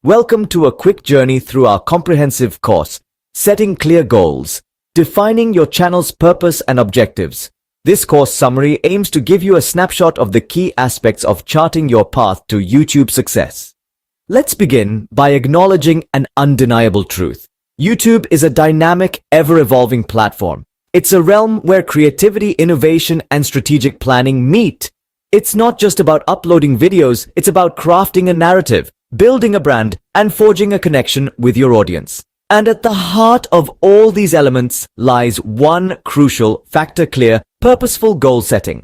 Welcome to a quick journey through our comprehensive course, Setting Clear Goals, Defining Your Channel's Purpose and Objectives. This course summary aims to give you a snapshot of the key aspects of charting your path to YouTube success. Let's begin by acknowledging an undeniable truth. YouTube is a dynamic, ever-evolving platform. It's a realm where creativity, innovation, and strategic planning meet. It's not just about uploading videos, it's about crafting a narrative, building a brand, and forging a connection with your audience. And at the heart of all these elements lies one crucial factor: clear, purposeful goal setting.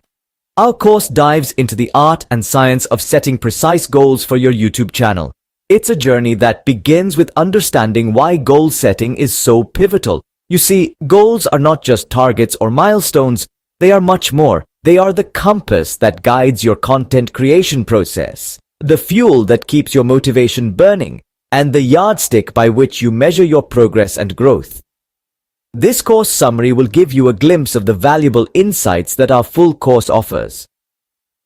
Our course dives into the art and science of setting precise goals for your YouTube channel. It's a journey that begins with understanding why goal setting is so pivotal. You see, goals are not just targets or milestones, they are much more. They are the compass that guides your content creation process, the fuel that keeps your motivation burning, and the yardstick by which you measure your progress and growth. This course summary will give you a glimpse of the valuable insights that our full course offers.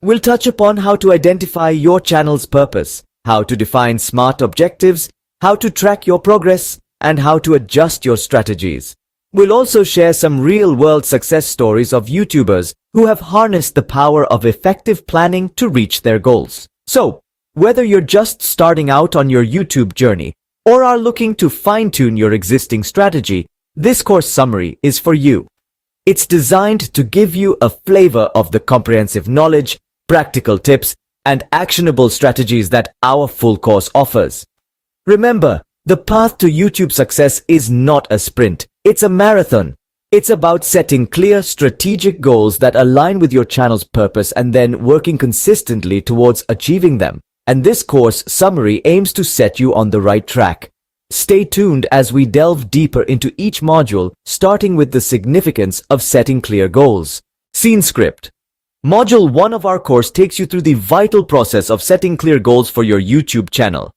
We'll touch upon how to identify your channel's purpose, how to define smart objectives, how to track your progress, and how to adjust your strategies. We'll also share some real-world success stories of YouTubers who have harnessed the power of effective planning to reach their goals. So, whether you're just starting out on your YouTube journey or are looking to fine-tune your existing strategy, this course summary is for you. It's designed to give you a flavor of the comprehensive knowledge, practical tips, and actionable strategies that our full course offers. Remember, the path to YouTube success is not a sprint, it's a marathon. It's about setting clear, strategic goals that align with your channel's purpose and then working consistently towards achieving them. And this course summary aims to set you on the right track. Stay tuned as we delve deeper into each module, starting with the significance of setting clear goals. Scene script. Module 1 of our course takes you through the vital process of setting clear goals for your YouTube channel.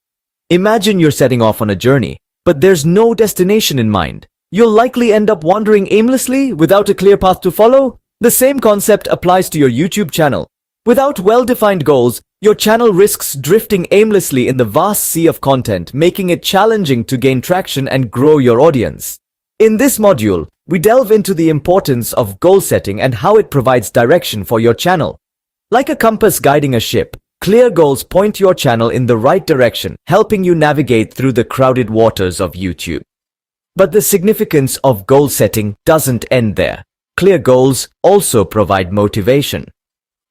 Imagine you're setting off on a journey, but there's no destination in mind. You'll likely end up wandering aimlessly without a clear path to follow. The same concept applies to your YouTube channel. Without well-defined goals, your channel risks drifting aimlessly in the vast sea of content, making it challenging to gain traction and grow your audience. In this module, we delve into the importance of goal setting and how it provides direction for your channel. Like a compass guiding a ship, clear goals point your channel in the right direction, helping you navigate through the crowded waters of YouTube. But the significance of goal setting doesn't end there. Clear goals also provide motivation.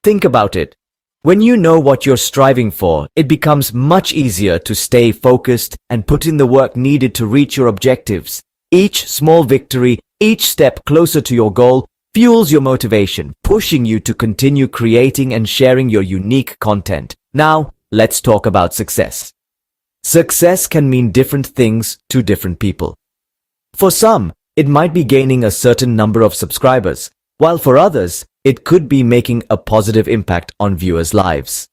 Think about it. When you know what you're striving for, it becomes much easier to stay focused and put in the work needed to reach your objectives. Each small victory, each step closer to your goal, fuels your motivation, pushing you to continue creating and sharing your unique content. Now, let's talk about success. Success can mean different things to different people. For some, it might be gaining a certain number of subscribers, while for others, it could be making a positive impact on viewers' lives.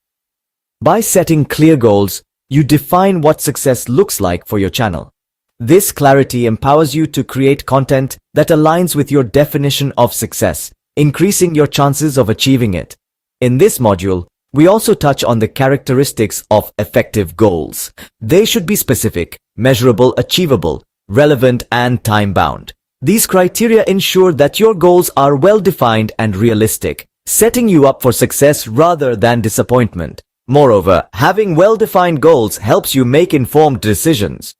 By setting clear goals, you define what success looks like for your channel. This clarity empowers you to create content that aligns with your definition of success, increasing your chances of achieving it. In this module, we also touch on the characteristics of effective goals. They should be specific, measurable, achievable, relevant, and time-bound. These criteria ensure that your goals are well-defined and realistic, setting you up for success rather than disappointment. Moreover, having well-defined goals helps you make informed decisions.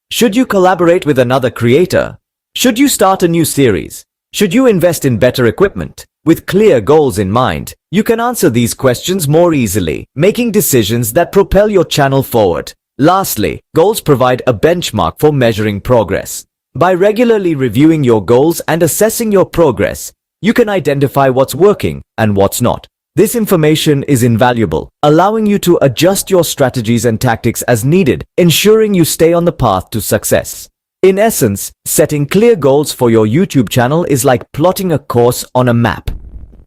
Should you collaborate with another creator? Should you start a new series? Should you invest in better equipment? With clear goals in mind, you can answer these questions more easily, making decisions that propel your channel forward. Lastly, goals provide a benchmark for measuring progress. By regularly reviewing your goals and assessing your progress, you can identify what's working and what's not. This information is invaluable, allowing you to adjust your strategies and tactics as needed, ensuring you stay on the path to success. In essence, setting clear goals for your YouTube channel is like plotting a course on a map.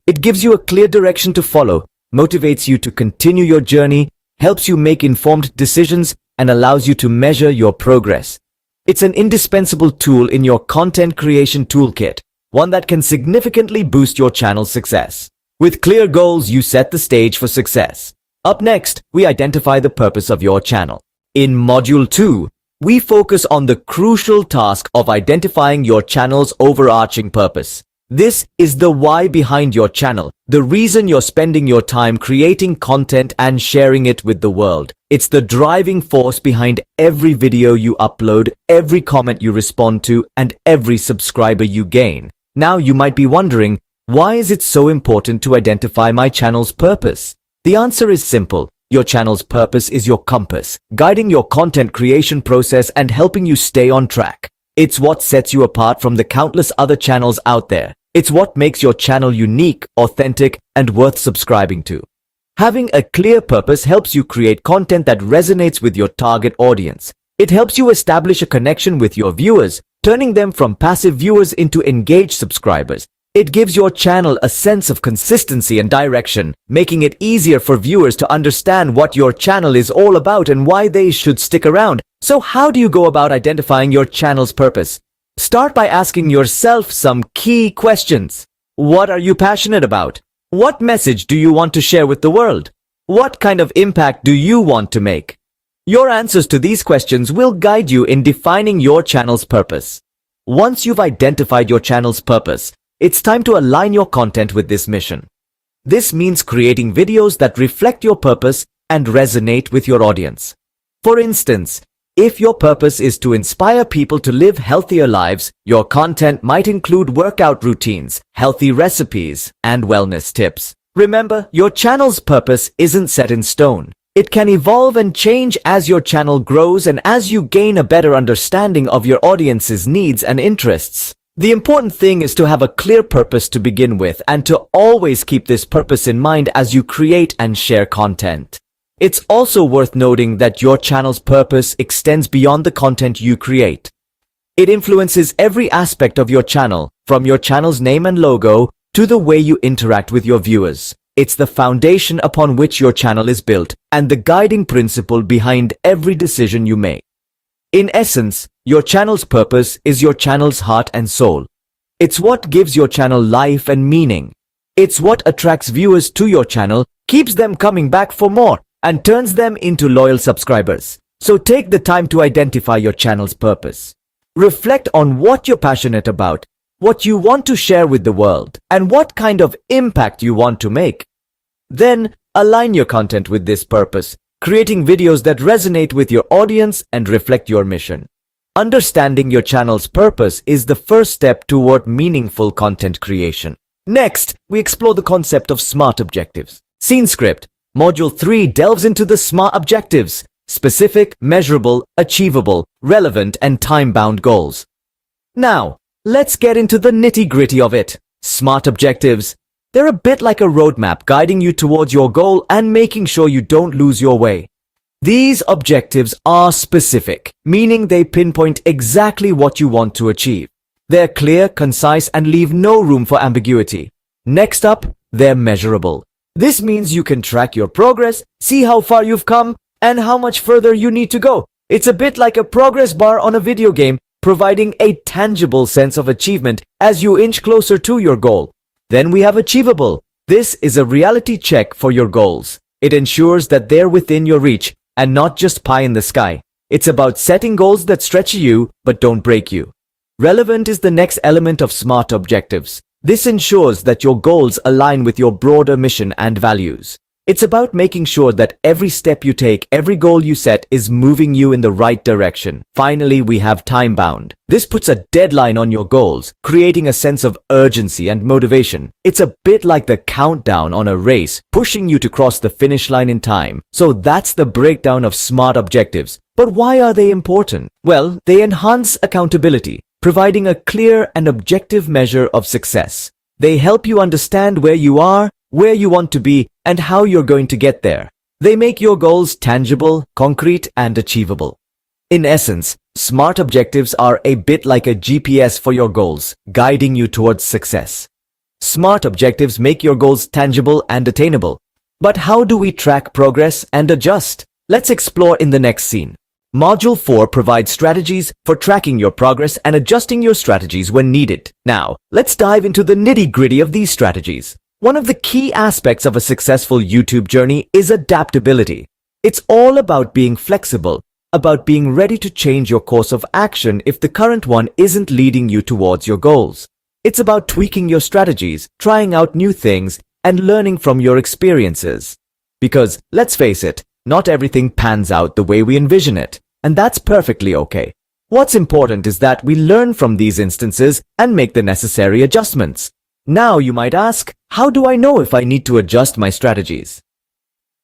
It gives you a clear direction to follow, motivates you to continue your journey, helps you make informed decisions, and allows you to measure your progress. It's an indispensable tool in your content creation toolkit, one that can significantly boost your channel's success. With clear goals, you set the stage for success. Up next, we identify the purpose of your channel. In Module 2, we focus on the crucial task of identifying your channel's overarching purpose. This is the why behind your channel, the reason you're spending your time creating content and sharing it with the world. It's the driving force behind every video you upload, every comment you respond to, and every subscriber you gain. Now you might be wondering, why is it so important to identify my channel's purpose? The answer is simple. Your channel's purpose is your compass, guiding your content creation process and helping you stay on track. It's what sets you apart from the countless other channels out there. It's what makes your channel unique, authentic, and worth subscribing to. Having a clear purpose helps you create content that resonates with your target audience. It helps you establish a connection with your viewers, turning them from passive viewers into engaged subscribers. It gives your channel a sense of consistency and direction, making it easier for viewers to understand what your channel is all about and why they should stick around. So how do you go about identifying your channel's purpose? Start by asking yourself some key questions. What are you passionate about? What message do you want to share with the world? What kind of impact do you want to make? Your answers to these questions will guide you in defining your channel's purpose. Once you've identified your channel's purpose, it's time to align your content with this mission. This means creating videos that reflect your purpose and resonate with your audience. For instance, if your purpose is to inspire people to live healthier lives, your content might include workout routines, healthy recipes, and wellness tips. Remember, your channel's purpose isn't set in stone. It can evolve and change as your channel grows and as you gain a better understanding of your audience's needs and interests. The important thing is to have a clear purpose to begin with and to always keep this purpose in mind as you create and share content. It's also worth noting that your channel's purpose extends beyond the content you create. It influences every aspect of your channel, from your channel's name and logo to the way you interact with your viewers. It's the foundation upon which your channel is built and the guiding principle behind every decision you make. In essence, your channel's purpose is your channel's heart and soul. It's what gives your channel life and meaning. It's what attracts viewers to your channel, keeps them coming back for more, and turns them into loyal subscribers. So take the time to identify your channel's purpose. Reflect on what you're passionate about, what you want to share with the world, and what kind of impact you want to make. Then, align your content with this purpose, creating videos that resonate with your audience and reflect your mission. Understanding your channel's purpose is the first step toward meaningful content creation. Next, we explore the concept of SMART objectives. Scene script. Module 3 delves into the SMART objectives: specific, measurable, achievable, relevant, and time-bound goals. Now, let's get into the nitty-gritty of it. SMART objectives. They're a bit like a roadmap guiding you towards your goal and making sure you don't lose your way. These objectives are specific, meaning they pinpoint exactly what you want to achieve. They're clear, concise, and leave no room for ambiguity. Next up, they're measurable. This means you can track your progress, see how far you've come, and how much further you need to go. It's a bit like a progress bar on a video game, providing a tangible sense of achievement as you inch closer to your goal. Then we have achievable. This is a reality check for your goals. It ensures that they're within your reach and not just pie in the sky. It's about setting goals that stretch you but don't break you. Relevant is the next element of SMART objectives. This ensures that your goals align with your broader mission and values. It's about making sure that every step you take, every goal you set is moving you in the right direction. Finally, we have time-bound. This puts a deadline on your goals, creating a sense of urgency and motivation. It's a bit like the countdown on a race, pushing you to cross the finish line in time. So that's the breakdown of SMART objectives. But why are they important? Well, they enhance accountability, providing a clear and objective measure of success. They help you understand where you are, where you want to be, and how you're going to get there. They make your goals tangible, concrete, and achievable. In essence, SMART objectives are a bit like a GPS for your goals, guiding you towards success. SMART objectives make your goals tangible and attainable. But how do we track progress and adjust? Let's explore in the next scene. Module 4 provides strategies for tracking your progress and adjusting your strategies when needed. Now, let's dive into the nitty-gritty of these strategies. One of the key aspects of a successful YouTube journey is adaptability. It's all about being flexible, about being ready to change your course of action if the current one isn't leading you towards your goals. It's about tweaking your strategies, trying out new things, and learning from your experiences. Because, let's face it, not everything pans out the way we envision it, and that's perfectly okay. What's important is that we learn from these instances and make the necessary adjustments. Now you might ask, how do I know if I need to adjust my strategies?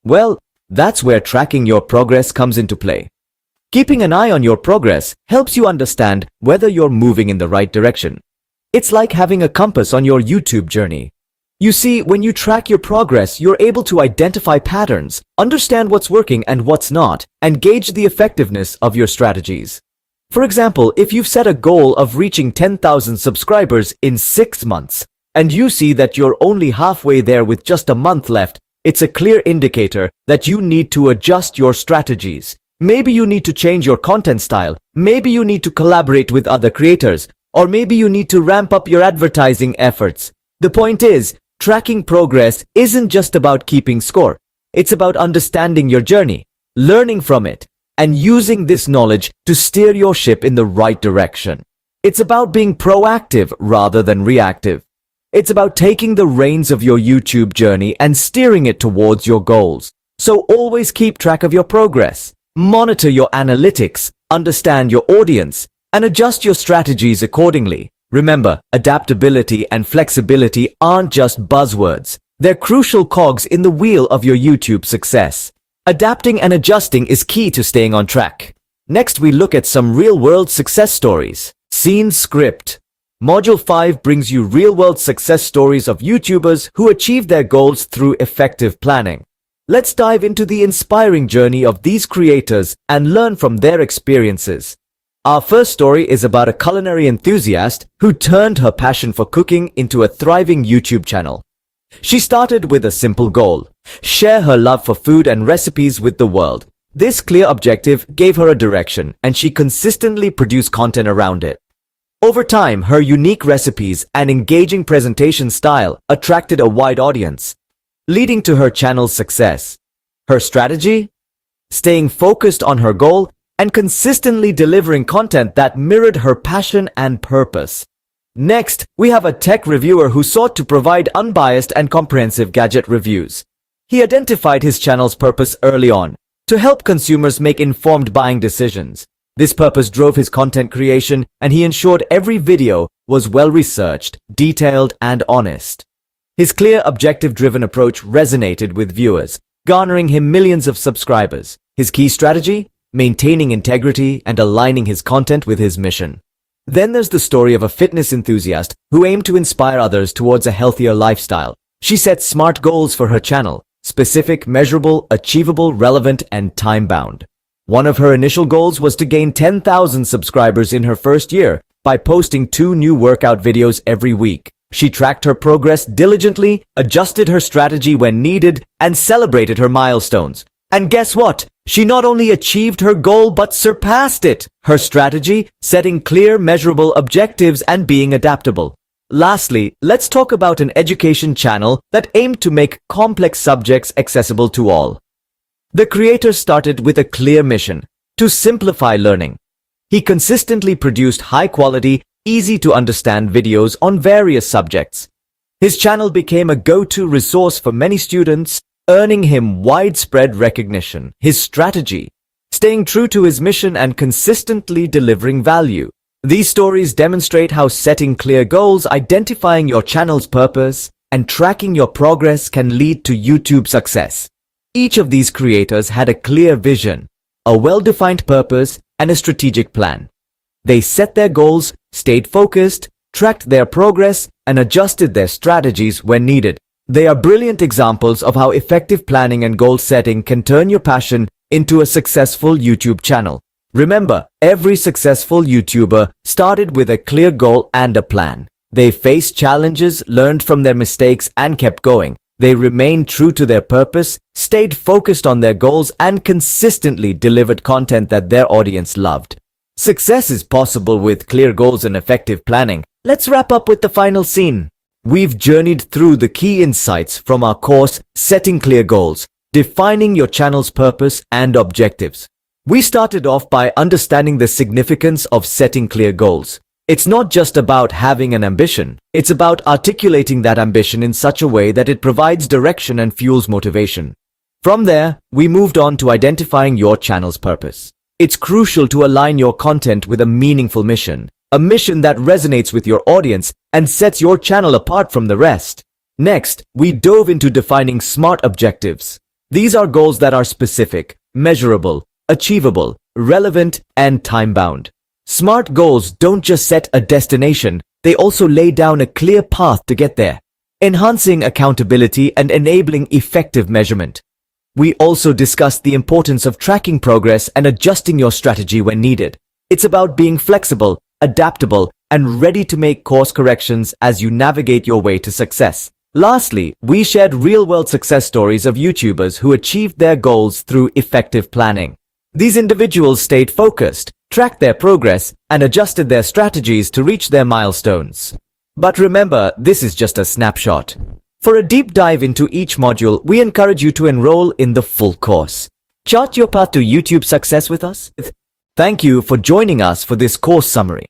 Well, that's where tracking your progress comes into play. Keeping an eye on your progress helps you understand whether you're moving in the right direction. It's like having a compass on your YouTube journey. You see, when you track your progress, you're able to identify patterns, understand what's working and what's not, and gauge the effectiveness of your strategies. For example, if you've set a goal of reaching 10,000 subscribers in 6 months, and you see that you're only halfway there with just a month left, it's a clear indicator that you need to adjust your strategies. Maybe you need to change your content style, maybe you need to collaborate with other creators, or maybe you need to ramp up your advertising efforts. The point is, tracking progress isn't just about keeping score. It's about understanding your journey, learning from it, and using this knowledge to steer your ship in the right direction. It's about being proactive rather than reactive. It's about taking the reins of your YouTube journey and steering it towards your goals. So always keep track of your progress, monitor your analytics, understand your audience, and adjust your strategies accordingly. Remember, adaptability and flexibility aren't just buzzwords. They're crucial cogs in the wheel of your YouTube success. Adapting and adjusting is key to staying on track. Next, we look at some real-world success stories. Scene Script. Module 5 brings you real-world success stories of YouTubers who achieved their goals through effective planning. Let's dive into the inspiring journey of these creators and learn from their experiences. Our first story is about a culinary enthusiast who turned her passion for cooking into a thriving YouTube channel. She started with a simple goal: share her love for food and recipes with the world. This clear objective gave her a direction, and she consistently produced content around it. Over time, her unique recipes and engaging presentation style attracted a wide audience, leading to her channel's success. Her strategy? Staying focused on her goal and consistently delivering content that mirrored her passion and purpose. Next, we have a tech reviewer who sought to provide unbiased and comprehensive gadget reviews. He identified his channel's purpose early on: to help consumers make informed buying decisions. This purpose drove his content creation, and he ensured every video was well-researched, detailed, and honest. His clear, objective-driven approach resonated with viewers, garnering him millions of subscribers. His key strategy? Maintaining integrity and aligning his content with his mission. Then there's the story of a fitness enthusiast who aimed to inspire others towards a healthier lifestyle. She set smart goals for her channel: specific, measurable, achievable, relevant, and time-bound. One of her initial goals was to gain 10,000 subscribers in her first year by posting 2 new workout videos every week. She tracked her progress diligently, adjusted her strategy when needed, and celebrated her milestones. And guess what? She not only achieved her goal but surpassed it. Her strategy? Setting clear, measurable objectives and being adaptable. Lastly, let's talk about an education channel that aimed to make complex subjects accessible to all. The creator started with a clear mission: to simplify learning. He consistently produced high-quality, easy-to-understand videos on various subjects. His channel became a go-to resource for many students, earning him widespread recognition. His strategy: staying true to his mission and consistently delivering value. These stories demonstrate how setting clear goals, identifying your channel's purpose, and tracking your progress can lead to YouTube success. Each of these creators had a clear vision, a well-defined purpose, and a strategic plan. They set their goals, stayed focused, tracked their progress, and adjusted their strategies when needed. They are brilliant examples of how effective planning and goal setting can turn your passion into a successful YouTube channel. Remember, every successful YouTuber started with a clear goal and a plan. They faced challenges, learned from their mistakes, and kept going. They remained true to their purpose, stayed focused on their goals, and consistently delivered content that their audience loved. Success is possible with clear goals and effective planning. Let's wrap up with the final scene. We've journeyed through the key insights from our course, Setting Clear Goals, Defining Your Channel's Purpose and Objectives. We started off by understanding the significance of setting clear goals. It's not just about having an ambition, it's about articulating that ambition in such a way that it provides direction and fuels motivation. From there, we moved on to identifying your channel's purpose. It's crucial to align your content with a meaningful mission, a mission that resonates with your audience and sets your channel apart from the rest. Next, we dove into defining SMART objectives. These are goals that are specific, measurable, achievable, relevant, and time-bound. SMART goals don't just set a destination, they also lay down a clear path to get there, enhancing accountability and enabling effective measurement. We also discussed the importance of tracking progress and adjusting your strategy when needed. It's about being flexible, adaptable, and ready to make course corrections as you navigate your way to success. Lastly, we shared real-world success stories of YouTubers who achieved their goals through effective planning. These individuals stayed focused, tracked their progress, and adjusted their strategies to reach their milestones. But remember, this is just a snapshot. For a deep dive into each module, we encourage you to enroll in the full course. Chart your path to YouTube success with us. Thank you for joining us for this course summary.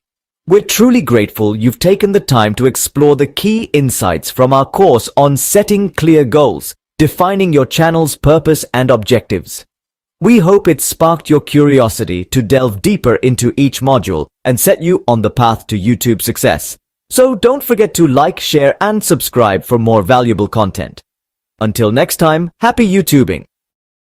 We're truly grateful you've taken the time to explore the key insights from our course on setting clear goals, defining your channel's purpose and objectives. We hope it sparked your curiosity to delve deeper into each module and set you on the path to YouTube success. So don't forget to like, share, and subscribe for more valuable content. Until next time, happy YouTubing!